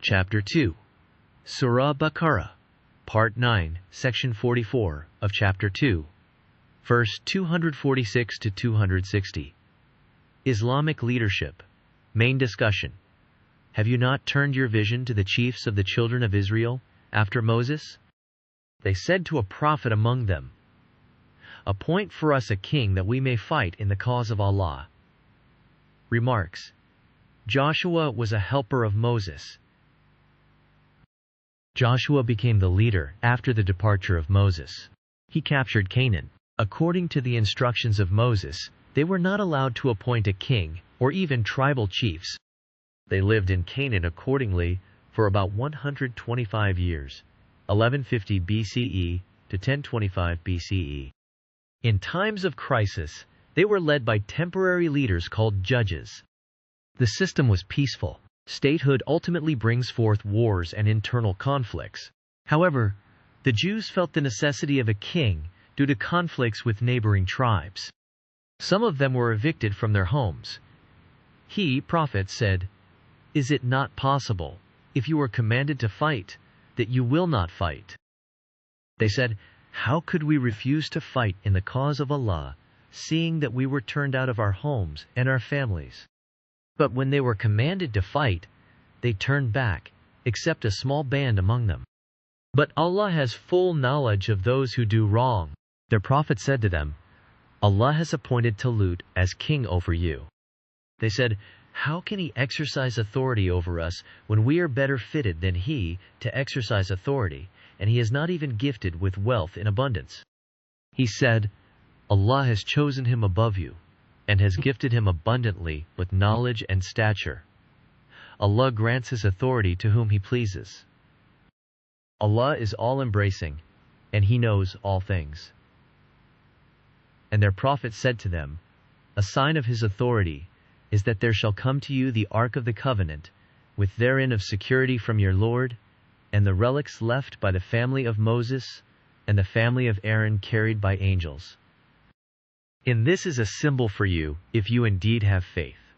Chapter 2, Surah Baqarah, Part 9, Section 44 of Chapter 2, verse 246 to 260. Islamic Leadership. Main discussion. Have you not turned your vision to the chiefs of the children of Israel after Moses? They said to a prophet among them, "Appoint for us a king that we may fight in the cause of Allah." Remarks. Joshua was a helper of Moses. Joshua became the leader after the departure of Moses. He captured Canaan. According to the instructions of Moses, they were not allowed to appoint a king or even tribal chiefs. They lived in Canaan accordingly for about 125 years, 1150 BCE to 1025 BCE. In times of crisis, they were led by temporary leaders called judges. The system was peaceful. Statehood ultimately brings forth wars and internal conflicts. However, the Jews felt the necessity of a king due to conflicts with neighboring tribes. Some of them were evicted from their homes. He, prophet, said, "Is it not possible, if you are commanded to fight, that you will not fight?" They said, "How could we refuse to fight in the cause of Allah, seeing that we were turned out of our homes and our families?" But when they were commanded to fight, they turned back, except a small band among them. But Allah has full knowledge of those who do wrong. Their prophet said to them, "Allah has appointed Talut as king over you." They said, "How can he exercise authority over us when we are better fitted than he to exercise authority, and he is not even gifted with wealth in abundance?" He said, "Allah has chosen him above you, and has gifted him abundantly with knowledge and stature. Allah grants his authority to whom he pleases. Allah is all-embracing, and he knows all things." And their prophet said to them, "A sign of his authority is that there shall come to you the Ark of the Covenant, with therein of security from your Lord, and the relics left by the family of Moses and the family of Aaron carried by angels. In this is a symbol for you, if you indeed have faith."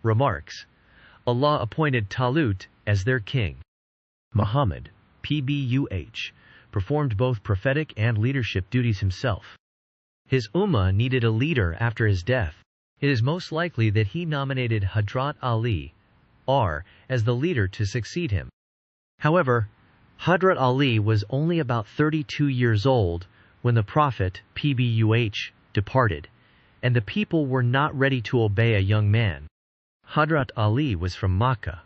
Remarks. Allah appointed Talut as their king. Muhammad, PBUH, performed both prophetic and leadership duties himself. His ummah needed a leader after his death. It is most likely that he nominated Hadrat Ali, R, as the leader to succeed him. However, Hadrat Ali was only about 32 years old when the Prophet, PBUH, departed, and the people were not ready to obey a young man. Hadrat Ali was from Makkah,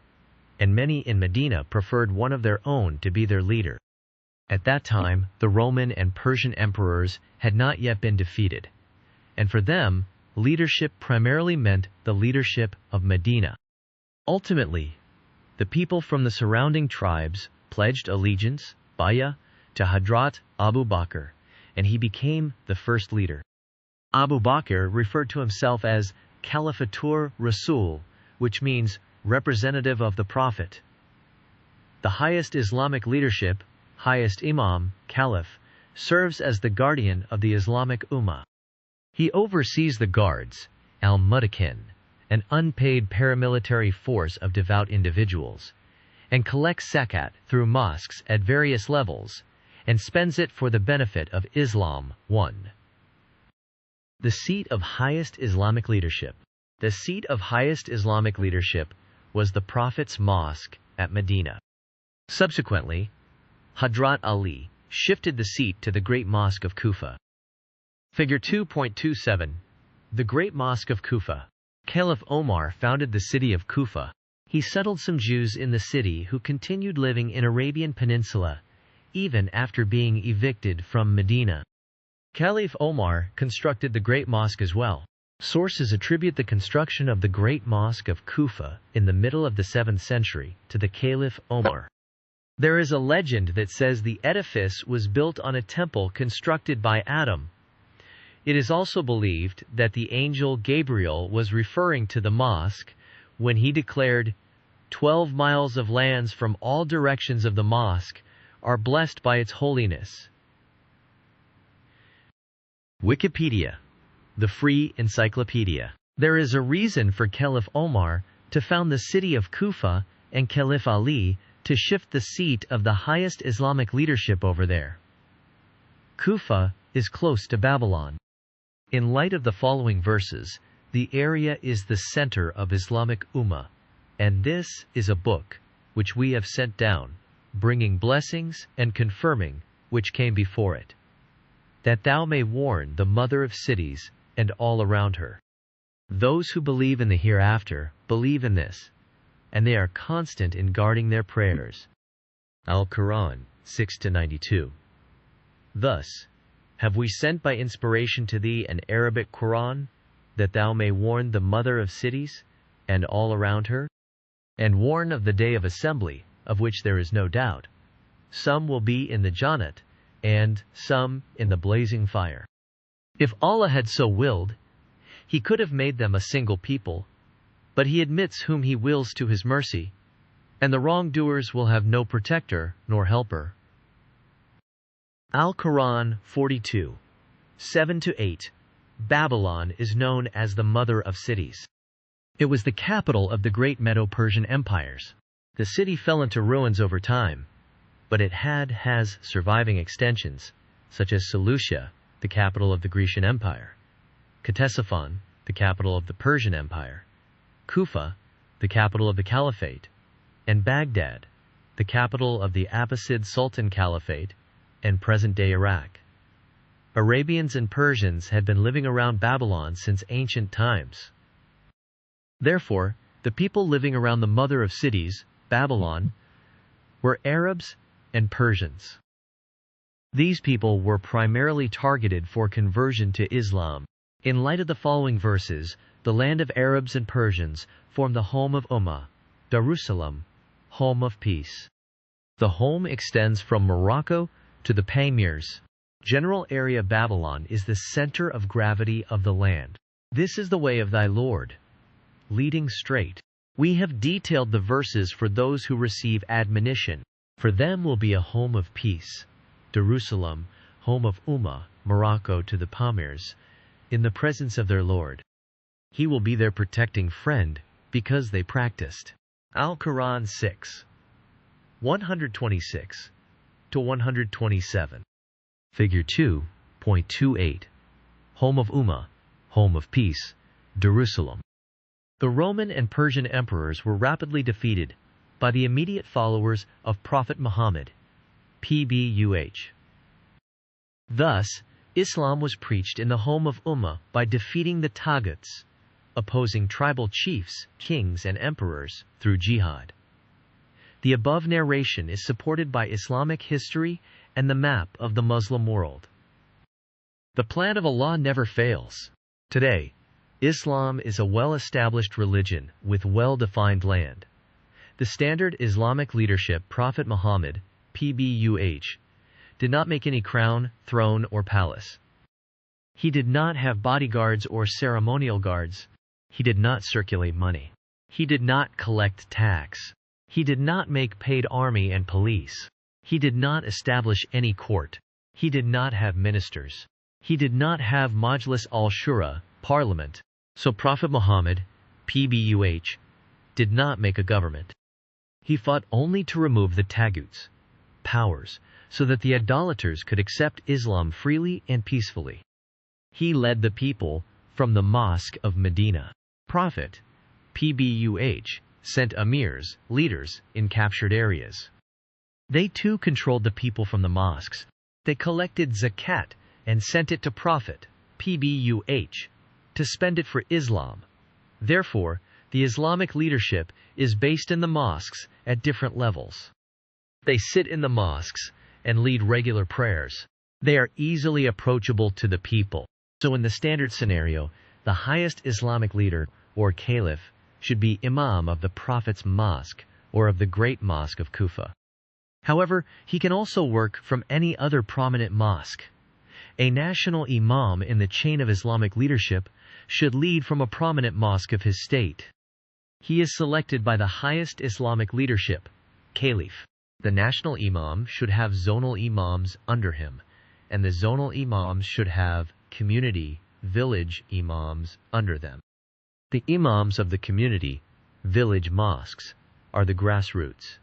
and many in Medina preferred one of their own to be their leader. At that time, the Roman and Persian emperors had not yet been defeated, and for them, leadership primarily meant the leadership of Medina. Ultimately, the people from the surrounding tribes pledged allegiance, bay'ah, to Hadrat Abu Bakr, and he became the first leader. Abu Bakr referred to himself as Khalifatur Rasul, which means representative of the Prophet. The highest Islamic leadership, highest Imam, Caliph, serves as the guardian of the Islamic Ummah. He oversees the guards, al-Mudakin, an unpaid paramilitary force of devout individuals, and collects zakat through mosques at various levels, and spends it for the benefit of Islam. 1. The seat of highest Islamic leadership. The seat of highest Islamic leadership was the Prophet's mosque at Medina. Subsequently, Hadrat Ali shifted the seat to the Great Mosque of Kufa. Figure 2.27. The Great Mosque of Kufa. Caliph Omar founded the city of Kufa. He settled some Jews in the city who continued living in Arabian Peninsula, even after being evicted from Medina. Caliph Omar constructed the Great Mosque as well. Sources attribute the construction of the Great Mosque of Kufa in the middle of the 7th century to the Caliph Omar. There is a legend that says the edifice was built on a temple constructed by Adam. It is also believed that the angel Gabriel was referring to the mosque when he declared, 12 miles of lands from all directions of the mosque are blessed by its holiness." Wikipedia, the free encyclopedia. There is a reason for Caliph Omar to found the city of Kufa and Caliph Ali to shift the seat of the highest Islamic leadership over there. Kufa is close to Babylon. In light of the following verses, the area is the center of Islamic Ummah, and this is a book which we have sent down, bringing blessings and confirming which came before it, that thou may warn the mother of cities and all around her. Those who believe in the hereafter believe in this, and they are constant in guarding their prayers. Al-Quran 6-92. Thus, have we sent by inspiration to thee an Arabic Quran, that thou may warn the mother of cities and all around her, and warn of the day of assembly, of which there is no doubt. Some will be in the Jannat, and some in the blazing fire. If Allah had so willed, He could have made them a single people, but He admits whom He wills to His mercy, and the wrongdoers will have no protector nor helper. Al-Quran 42, 7-8. Babylon is known as the mother of cities. It was the capital of the great Medo-Persian empires. The city fell into ruins over time, but it has surviving extensions, such as Seleucia, the capital of the Grecian Empire, Ctesiphon, the capital of the Persian Empire, Kufa, the capital of the Caliphate, and Baghdad, the capital of the Abbasid Sultan Caliphate and present-day Iraq. Arabians and Persians had been living around Babylon since ancient times. Therefore, the people living around the mother of cities, Babylon, were Arabs and Persians. These people were primarily targeted for conversion to Islam. In light of the following verses, the land of Arabs and Persians formed the home of Ummah, Darussalam, home of peace. The home extends from Morocco to the Pamirs. General area Babylon is the center of gravity of the land. This is the way of thy Lord, leading straight. We have detailed the verses for those who receive admonition. For them will be a home of peace. Jerusalem, home of Ummah, Morocco to the Pamirs, in the presence of their Lord. He will be their protecting friend, because they practiced. Al-Quran 6, 126-127. Figure 2.28. Home of Ummah, home of peace, Jerusalem. The Roman and Persian emperors were rapidly defeated by the immediate followers of Prophet Muhammad, PBUH. Thus, Islam was preached in the home of Ummah by defeating the Taghuts, opposing tribal chiefs, kings, and emperors through jihad. The above narration is supported by Islamic history and the map of the Muslim world. The plan of Allah never fails. Today, Islam is a well-established religion with well-defined land. The standard Islamic leadership, Prophet Muhammad, PBUH, did not make any crown, throne, or palace. He did not have bodyguards or ceremonial guards. He did not circulate money. He did not collect tax. He did not make paid army and police. He did not establish any court. He did not have ministers. He did not have Majlis al-Shura, parliament. So Prophet Muhammad, PBUH, did not make a government. He fought only to remove the Taghuts, powers, so that the idolaters could accept Islam freely and peacefully. He led the people from the mosque of Medina. Prophet, PBUH, sent emirs, leaders, in captured areas. They too controlled the people from the mosques. They collected zakat and sent it to Prophet, PBUH, to spend it for Islam. Therefore, the Islamic leadership is based in the mosques at different levels. They sit in the mosques and lead regular prayers. They are easily approachable to the people. So in the standard scenario, the highest Islamic leader, or caliph, should be imam of the Prophet's mosque or of the great mosque of Kufa. However, he can also work from any other prominent mosque. A national imam in the chain of Islamic leadership should lead from a prominent mosque of his state. He is selected by the highest Islamic leadership, caliph. The national imam should have zonal imams under him, and the zonal imams should have community, village imams under them. The imams of the community, village mosques, are the grassroots.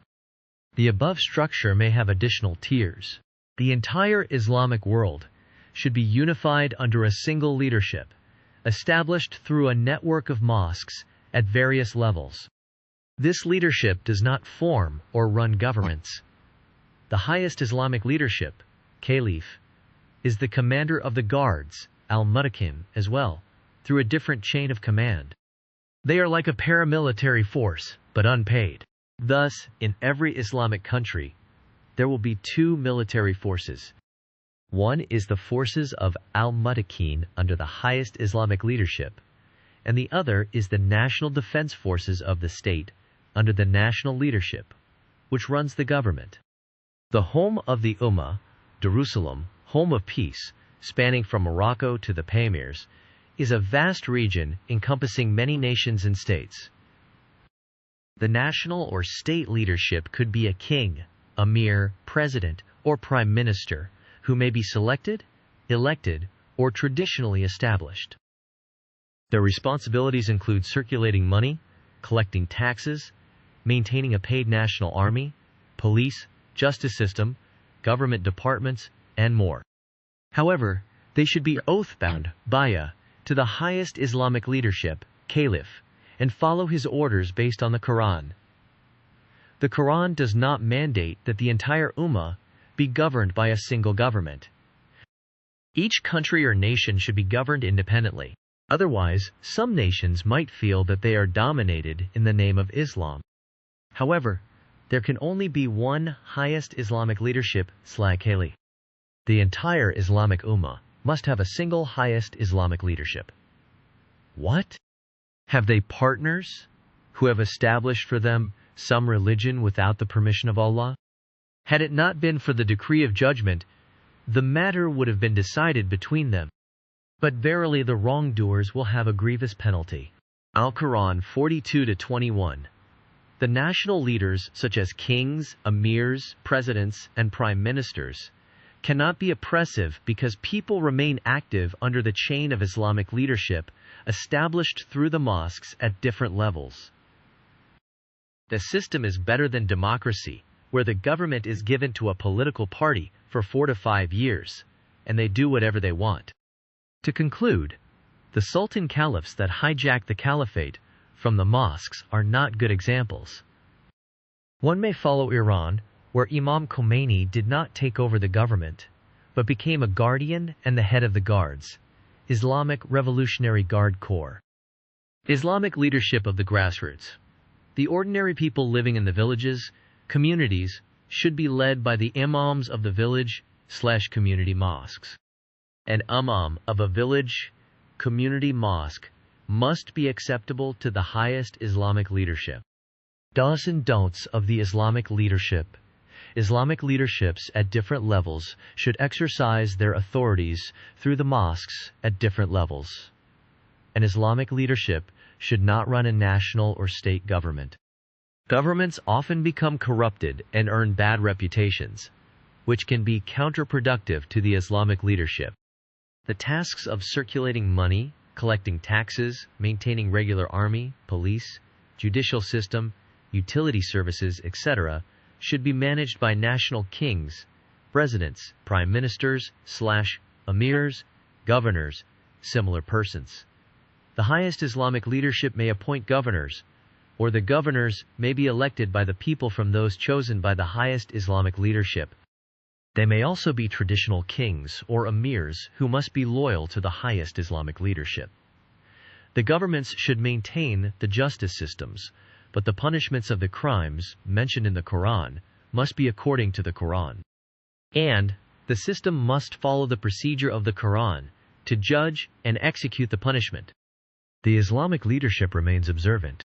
The above structure may have additional tiers. The entire Islamic world should be unified under a single leadership, established through a network of mosques at various levels. This leadership does not form or run governments. The highest Islamic leadership, Caliph, is the commander of the guards, al-Mutakim, as well, through a different chain of command. They are like a paramilitary force, but unpaid. Thus, in every Islamic country, there will be two military forces. One is the forces of al-Mutakin under the highest Islamic leadership, and the other is the national defense forces of the state under the national leadership, which runs the government. The home of the Ummah, Jerusalem, home of peace, spanning from Morocco to the Pamirs, is a vast region encompassing many nations and states. The national or state leadership could be a king, emir, president, or prime minister, who may be selected, elected, or traditionally established. Their responsibilities include circulating money, collecting taxes, maintaining a paid national army, police, justice system, government departments, and more. However, they should be oath-bound, bay'ah, to the highest Islamic leadership, Caliph, and follow his orders based on the Quran. The Quran does not mandate that the entire Ummah be governed by a single government. Each country or nation should be governed independently. Otherwise, some nations might feel that they are dominated in the name of Islam. However, there can only be one highest Islamic leadership, Caliph. The entire Islamic Ummah must have a single highest Islamic leadership. What? Have they partners who have established for them some religion without the permission of Allah? Had it not been for the decree of judgment, the matter would have been decided between them. But verily the wrongdoers will have a grievous penalty. Al-Quran 42-21. The national leaders, such as kings, emirs, presidents, and prime ministers, cannot be oppressive because people remain active under the chain of Islamic leadership established through the mosques at different levels. The system is better than democracy, where the government is given to a political party for 4 to 5 years, and they do whatever they want. To conclude, the Sultan Caliphs that hijack the caliphate from the mosques are not good examples. One may follow Iran, where Imam Khomeini did not take over the government, but became a guardian and the head of the guards, Islamic Revolutionary Guard Corps. Islamic leadership of the grassroots. The ordinary people living in the villages, communities, should be led by the imams of the village/community mosques. An imam of a village/community mosque must be acceptable to the highest Islamic leadership. Do's and don'ts of the Islamic leadership. Islamic leaderships at different levels should exercise their authorities through the mosques at different levels. An Islamic leadership should not run a national or state government. Governments often become corrupted and earn bad reputations, which can be counterproductive to the Islamic leadership. The tasks of circulating money, collecting taxes, maintaining regular army, police, judicial system, utility services, etc., should be managed by national kings, presidents, prime ministers/emirs, governors, similar persons. The highest Islamic leadership may appoint governors, or the governors may be elected by the people from those chosen by the highest Islamic leadership. They may also be traditional kings or emirs who must be loyal to the highest Islamic leadership. The governments should maintain the justice systems, but the punishments of the crimes mentioned in the Quran must be according to the Quran. And the system must follow the procedure of the Quran to judge and execute the punishment. The Islamic leadership remains observant.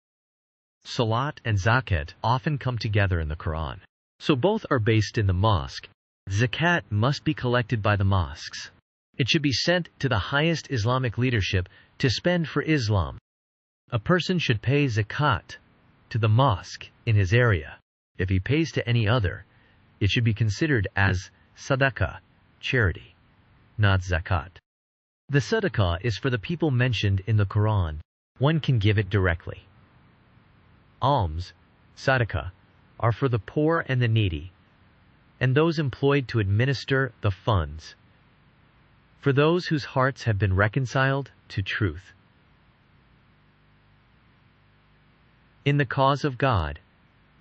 Salat and Zakat often come together in the Quran, so both are based in the mosque. Zakat must be collected by the mosques. It should be sent to the highest Islamic leadership to spend for Islam. A person should pay zakat to the mosque in his area. If he pays to any other, it should be considered as sadaqah, charity, not zakat. The sadaqah is for the people mentioned in the Quran. One can give it directly. Alms, sadaqah, are for the poor and the needy, and those employed to administer the funds, for those whose hearts have been reconciled to truth. In the cause of God,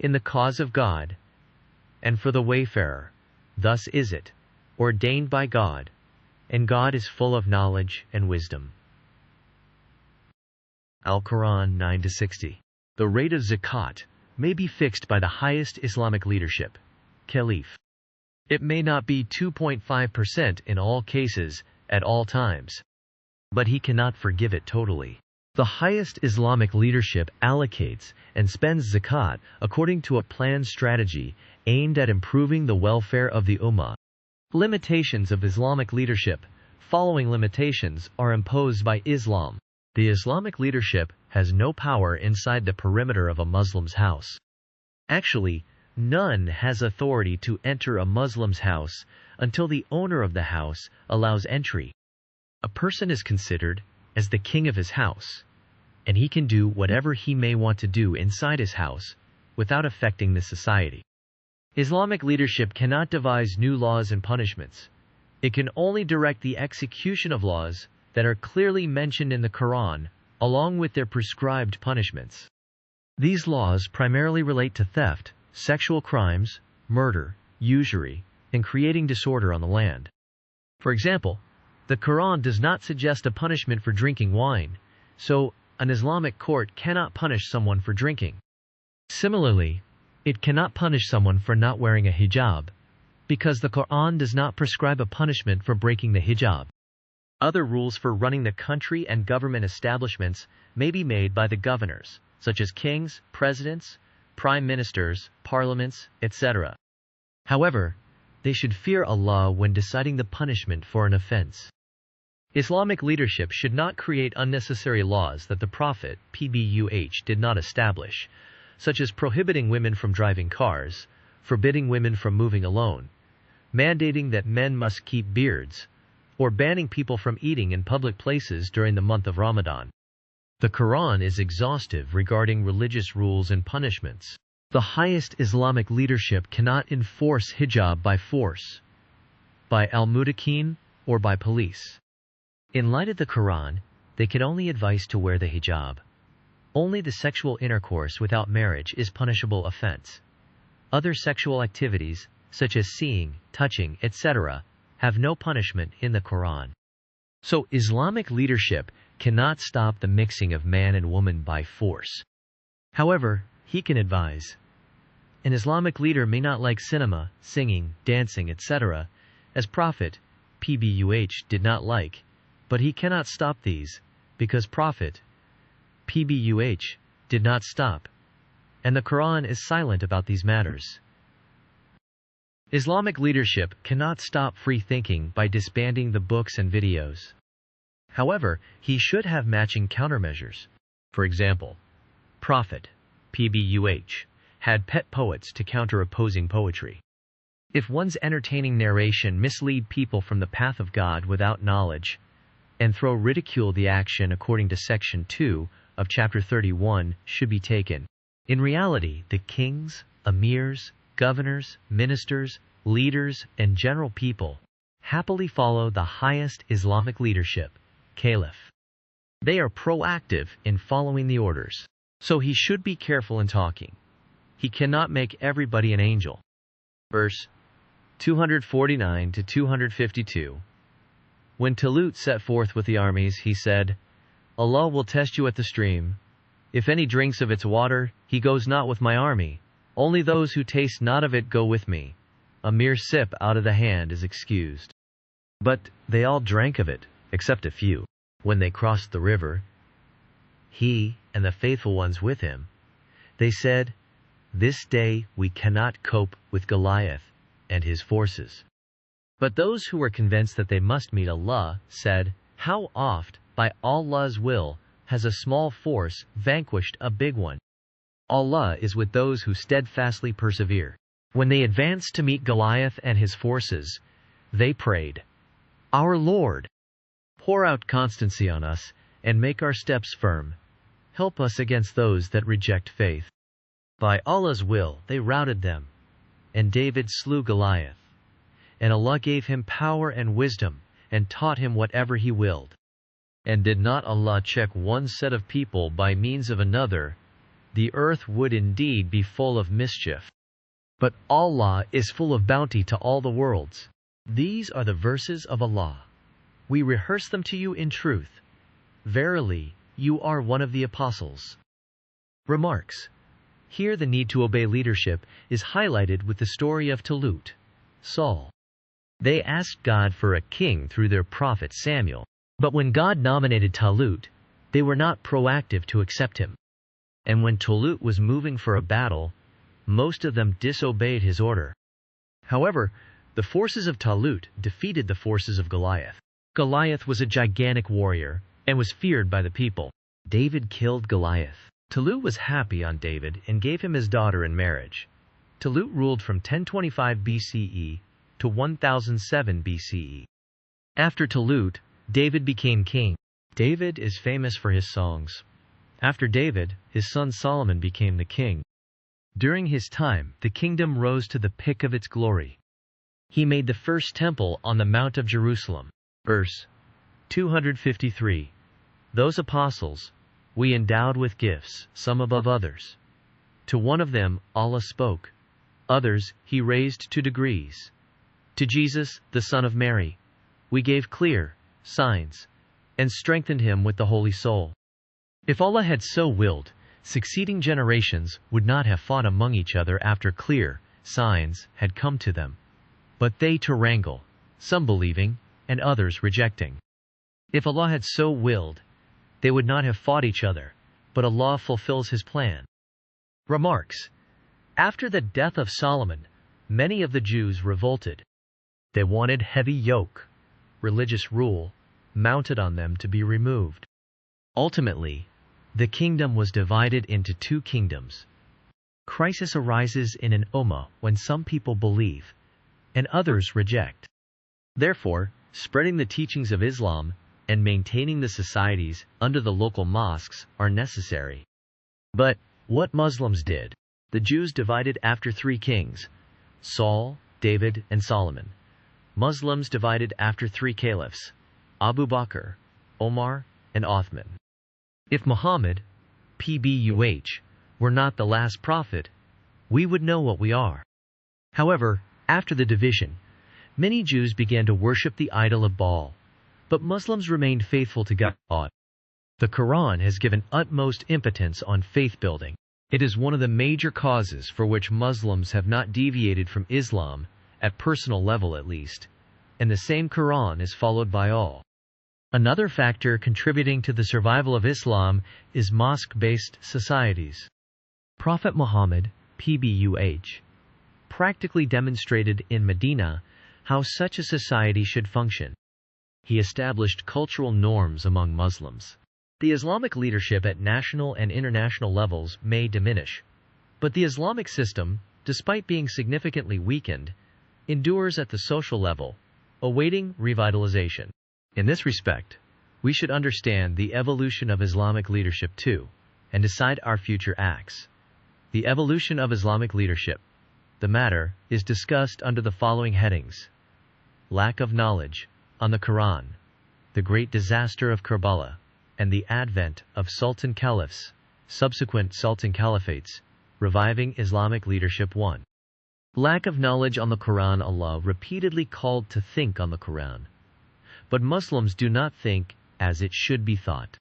in the cause of God, and for the wayfarer, thus is it, ordained by God, and God is full of knowledge and wisdom. Al-Quran 9-60. The rate of zakat may be fixed by the highest Islamic leadership, Caliph. It may not be 2.5% in all cases, at all times, but he cannot forgive it totally. The highest Islamic leadership allocates and spends zakat according to a planned strategy aimed at improving the welfare of the ummah. Limitations of Islamic leadership. Following limitations are imposed by Islam. The Islamic leadership has no power inside the perimeter of a Muslim's house. Actually, none has authority to enter a Muslim's house until the owner of the house allows entry. A person is considered as the king of his house, and he can do whatever he may want to do inside his house without affecting the society. Islamic leadership cannot devise new laws and punishments. It can only direct the execution of laws that are clearly mentioned in the Quran, along with their prescribed punishments. These laws primarily relate to theft, sexual crimes, murder, usury, and creating disorder on the land. For example, the Quran does not suggest a punishment for drinking wine, so an Islamic court cannot punish someone for drinking. Similarly, it cannot punish someone for not wearing a hijab, because the Quran does not prescribe a punishment for breaking the hijab. Other rules for running the country and government establishments may be made by the governors, such as kings, presidents, prime ministers, parliaments, etc. However, they should fear Allah when deciding the punishment for an offense. Islamic leadership should not create unnecessary laws that the Prophet, PBUH, did not establish, such as prohibiting women from driving cars, forbidding women from moving alone, mandating that men must keep beards, or banning people from eating in public places during the month of Ramadan. The Quran is exhaustive regarding religious rules and punishments. The highest Islamic leadership cannot enforce hijab by force, by al-mutakin, or by police. In light of the Quran, they can only advise to wear the hijab. Only the sexual intercourse without marriage is punishable offense. Other sexual activities, such as seeing, touching, etc., have no punishment in the Quran. So Islamic leadership cannot stop the mixing of man and woman by force. However, he can advise. An Islamic leader may not like cinema, singing, dancing, etc., as Prophet, PBUH, did not like, but he cannot stop these, because Prophet, PBUH, did not stop, and the Quran is silent about these matters. Islamic leadership cannot stop free thinking by disbanding the books and videos. However, he should have matching countermeasures. For example, Prophet, PBUH, had pet poets to counter opposing poetry. If one's entertaining narration mislead people from the path of God without knowledge, and throw ridicule the action according to Section 2 of Chapter 31 should be taken. In reality, the kings, emirs, governors, ministers, leaders, and general people happily follow the highest Islamic leadership, Caliph. They are proactive in following the orders, so he should be careful in talking. He cannot make everybody an angel. Verse 249 to 252. When Talut set forth with the armies, he said, Allah will test you at the stream. If any drinks of its water, he goes not with my army. Only those who taste not of it go with me. A mere sip out of the hand is excused. But they all drank of it, except a few. When they crossed the river, he and the faithful ones with him, they said, This day we cannot cope with Goliath and his forces. But those who were convinced that they must meet Allah said, How oft, by Allah's will, has a small force vanquished a big one? Allah is with those who steadfastly persevere. When they advanced to meet Goliath and his forces, they prayed, Our Lord, pour out constancy on us and make our steps firm. Help us against those that reject faith. By Allah's will, they routed them, and David slew Goliath. And Allah gave him power and wisdom, and taught him whatever he willed. And did not Allah check one set of people by means of another, the earth would indeed be full of mischief. But Allah is full of bounty to all the worlds. These are the verses of Allah. We rehearse them to you in truth. Verily, you are one of the apostles. Remarks. Here the need to obey leadership is highlighted with the story of Talut, Saul. They asked God for a king through their prophet Samuel, but when God nominated Talut, they were not proactive to accept him. And when Talut was moving for a battle, most of them disobeyed his order. However, the forces of Talut defeated the forces of Goliath. Goliath was a gigantic warrior and was feared by the people. David killed Goliath. Talut was happy on David and gave him his daughter in marriage. Talut ruled from 1025 BCE to 1007 BCE. After Talut, David became king. David is famous for his songs. After David, his son Solomon became the king. During his time, the kingdom rose to the peak of its glory. He made the first temple on the Mount of Jerusalem. Verse 253. Those apostles we endowed with gifts, some above others. To one of them Allah spoke. Others he raised to degrees. To Jesus, the Son of Mary, we gave clear signs and strengthened him with the Holy Soul. If Allah had so willed, succeeding generations would not have fought among each other after clear signs had come to them. But they to wrangle, some believing and others rejecting. If Allah had so willed, they would not have fought each other, but Allah fulfills his plan. Remarks. After the death of Solomon, many of the Jews revolted. They wanted heavy yoke, religious rule, mounted on them to be removed. Ultimately, the kingdom was divided into two kingdoms. Crisis arises in an ummah when some people believe and others reject. Therefore, spreading the teachings of Islam and maintaining the societies under the local mosques are necessary. But what Muslims did, the Jews divided after three kings, Saul, David, and Solomon. Muslims divided after three caliphs, Abu Bakr, Omar, and Othman. If Muhammad, PBUH, were not the last prophet, we would know what we are. However, after the division, many Jews began to worship the idol of Baal, but Muslims remained faithful to God. The Quran has given utmost impotence on faith building. It is one of the major causes for which Muslims have not deviated from Islam, at personal level at least, and the same Quran is followed by all. Another factor contributing to the survival of Islam is mosque-based societies. Prophet Muhammad, PBUH, practically demonstrated in Medina how such a society should function. He established cultural norms among Muslims. The Islamic leadership at national and international levels may diminish, but the Islamic system, despite being significantly weakened, endures at the social level, awaiting revitalization. In this respect, we should understand the evolution of Islamic leadership too, and decide our future acts. The evolution of Islamic leadership. The matter is discussed under the following headings: lack of knowledge on the Quran, the great disaster of Karbala, and the advent of Sultan Caliphs, subsequent Sultan Caliphates, reviving Islamic leadership. 1. Lack of knowledge on the Quran. Allah repeatedly called to think on the Quran, but Muslims do not think as it should be thought.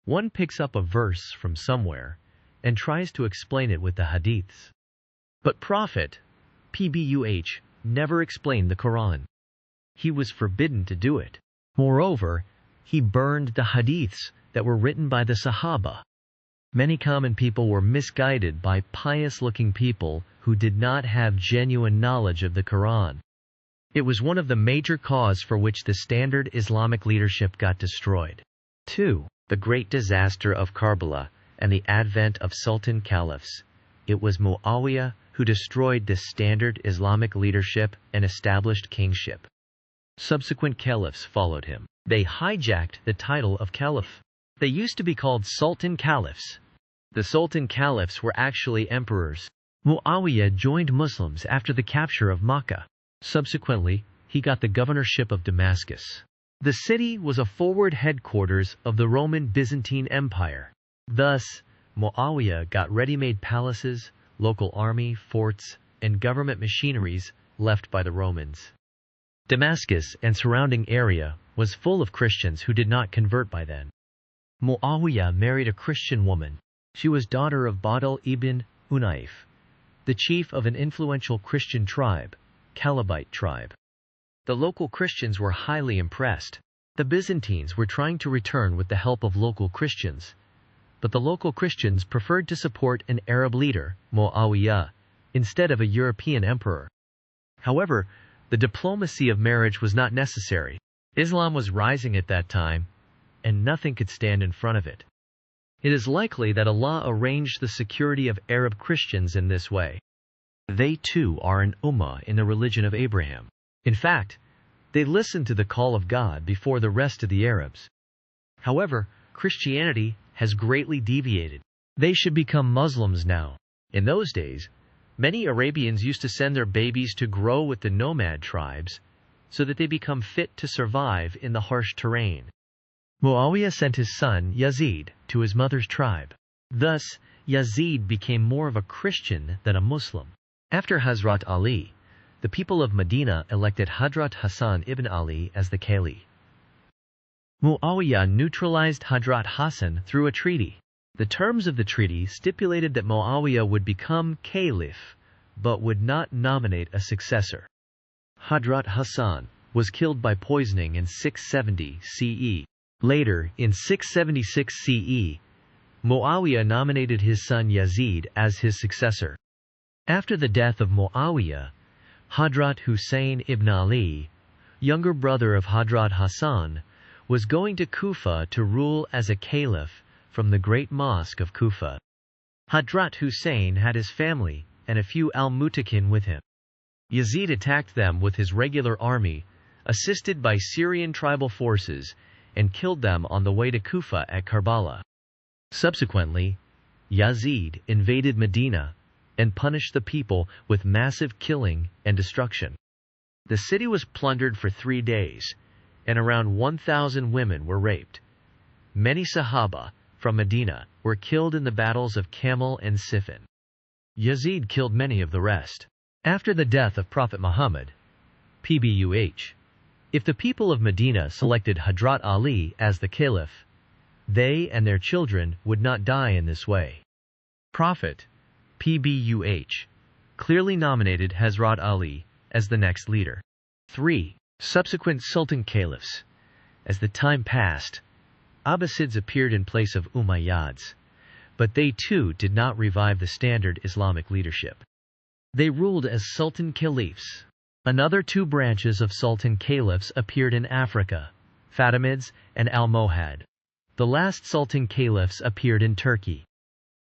One picks up a verse from somewhere and tries to explain it with the hadiths. But Prophet, PBUH, never explained the Quran. He was forbidden to do it. Moreover, he burned the hadiths that were written by the Sahaba. Many common people were misguided by pious-looking people who did not have genuine knowledge of the Quran. It was one of the major causes for which the standard Islamic leadership got destroyed. 2. The great disaster of Karbala and the advent of Sultan Caliphs. It was Muawiyah who destroyed the standard Islamic leadership and established kingship. Subsequent caliphs followed him. They hijacked the title of caliph. They used to be called Sultan Caliphs. The Sultan Caliphs were actually emperors. Muawiyah joined Muslims after the capture of Makkah. Subsequently, he got the governorship of Damascus. The city was a forward headquarters of the Roman Byzantine Empire. Thus, Muawiyah got ready-made palaces, local army, forts, and government machineries left by the Romans. Damascus and surrounding area was full of Christians who did not convert by then. Muawiyah married a Christian woman. She was daughter of Badal ibn Unayf, the chief of an influential Christian tribe, Calabite tribe. The local Christians were highly impressed. The Byzantines were trying to return with the help of local Christians, but the local Christians preferred to support an Arab leader, Muawiyah, instead of a European emperor. However, the diplomacy of marriage was not necessary. Islam was rising at that time, and nothing could stand in front of it. It is likely that Allah arranged the security of Arab Christians in this way. They too are an ummah in the religion of Abraham. In fact, they listened to the call of God before the rest of the Arabs. However, Christianity has greatly deviated. They should become Muslims now. In those days, many Arabians used to send their babies to grow with the nomad tribes so that they become fit to survive in the harsh terrain. Muawiyah sent his son, Yazid, to his mother's tribe. Thus, Yazid became more of a Christian than a Muslim. After Hazrat Ali, the people of Medina elected Hadrat Hassan ibn Ali as the caliph. Muawiyah neutralized Hadrat Hassan through a treaty. The terms of the treaty stipulated that Muawiyah would become caliph, but would not nominate a successor. Hadrat Hassan was killed by poisoning in 670 CE. Later, in 676 CE, Muawiyah nominated his son Yazid as his successor. After the death of Muawiyah, Hadrat Hussein ibn Ali, younger brother of Hadrat Hassan, was going to Kufa to rule as a caliph from the great mosque of Kufa. Hadrat Hussein had his family and a few al-Mutakin with him. Yazid attacked them with his regular army, assisted by Syrian tribal forces, and killed them on the way to Kufa at Karbala. Subsequently, Yazid invaded Medina and punished the people with massive killing and destruction. The city was plundered for 3 days, and around 1,000 women were raped. Many Sahaba from Medina were killed in the battles of Camel and Siffin. Yazid killed many of the rest. After the death of Prophet Muhammad, PBUH, if the people of Medina selected Hadrat Ali as the caliph, they and their children would not die in this way. Prophet, PBUH, clearly nominated Hazrat Ali as the next leader. 3. Subsequent Sultan Caliphs. As the time passed, Abbasids appeared in place of Umayyads, but they too did not revive the standard Islamic leadership. They ruled as Sultan Caliphs. Another 2 branches of Sultan Caliphs appeared in Africa, Fatimids and Almohad. The last Sultan Caliphs appeared in Turkey.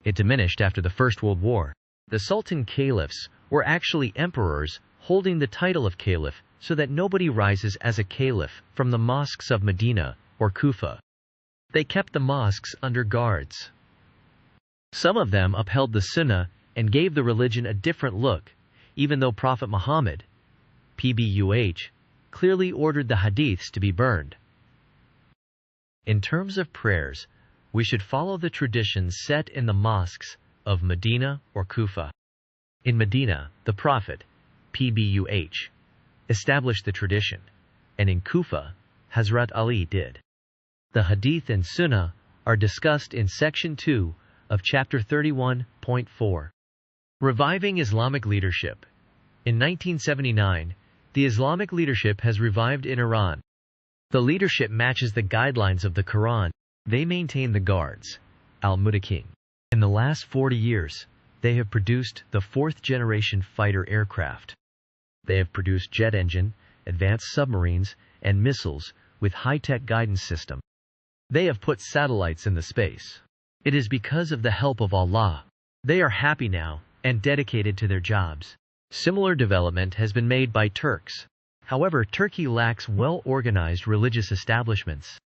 It diminished after the First World War. The Sultan Caliphs were actually emperors holding the title of caliph so that nobody rises as a caliph from the mosques of Medina or Kufa. They kept the mosques under guards. Some of them upheld the Sunnah and gave the religion a different look, even though Prophet Muhammad, PBUH, clearly ordered the hadiths to be burned. In terms of prayers, we should follow the traditions set in the mosques of Medina or Kufa. In Medina, the Prophet, PBUH, established the tradition, and in Kufa, Hazrat Ali did. The hadith and sunnah are discussed in section 2 of chapter 31.4. Reviving Islamic leadership. In 1979, the Islamic leadership has revived in Iran. The leadership matches the guidelines of the Quran. They maintain the guards, al-Mutakin. In the last 40 years, they have produced the 4th generation fighter aircraft. They have produced jet engine, advanced submarines, and missiles with high-tech guidance system. They have put satellites in the space. It is because of the help of Allah. They are happy now and dedicated to their jobs. Similar development has been made by Turks. However, Turkey lacks well-organized religious establishments.